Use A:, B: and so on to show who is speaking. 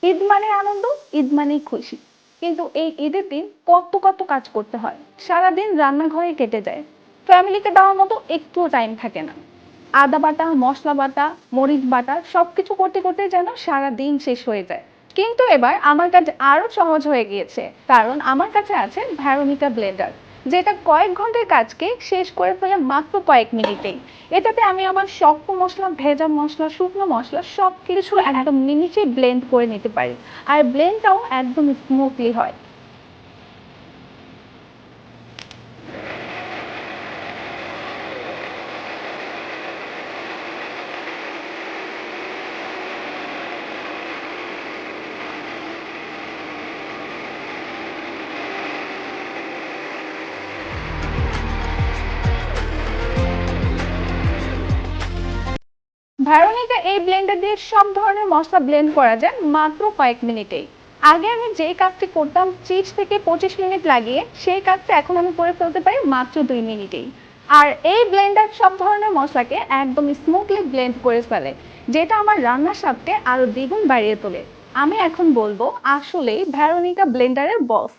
A: ঈদ মানে আনন্দ, ঈদ মানেই খুশি। কিন্তু এই ঈদের দিন কত কত কাজ করতে হয়, সারাদিন রান্নাঘরে কেটে যায়। ফ্যামিলিকে দেওয়ার মতো একটুও টাইম থাকে না। আদা বাটা, মশলা বাটা, মরিচ বাটা সবকিছু করতে করতে যেন সারা দিন শেষ হয়ে যায়। কিন্তু এবার আমার কাছে আরো সহজ হয়ে গিয়েছে, কারণ আমার কাছে আছে ভ্যারোনিকা ব্লেন্ডার, যেটা কয়েক ঘন্টার কাজকে শেষ করে ফেলে মাত্র কয়েক মিনিটেই। এটাতে আমি আমার শক্ত মসলা, ভেজা মসলা, শুকনো মসলা সবকিছু একদম মিনিটেই ব্লেন্ড করে নিতে পারি। আর ব্লেন্ডটাও একদম স্মুথলি হয়। ভেরোনিকা এই ব্লেন্ডার দিয়ে সব ধরনের মশলা ব্লেন্ড করা যায় মাত্র কয়েক মিনিটেই। আগে আমি যেই কাজটি করতাম 30 থেকে 25 মিনিট লাগিয়ে, সেই কাজটা এখন আমি করে ফেলতে পারি মাত্র 2 মিনিটেই। আর এই ব্লেন্ডার সব ধরনের মশলাকে একদম স্মুথলি ব্লেন্ড করে ফেলে, যেটা আমার রান্নার স্বাদকে আরো দ্বিগুণ বাড়িয়ে তোলে। আমি এখন বলবো আসলেই ভেরোনিকা ব্লেন্ডারের বস।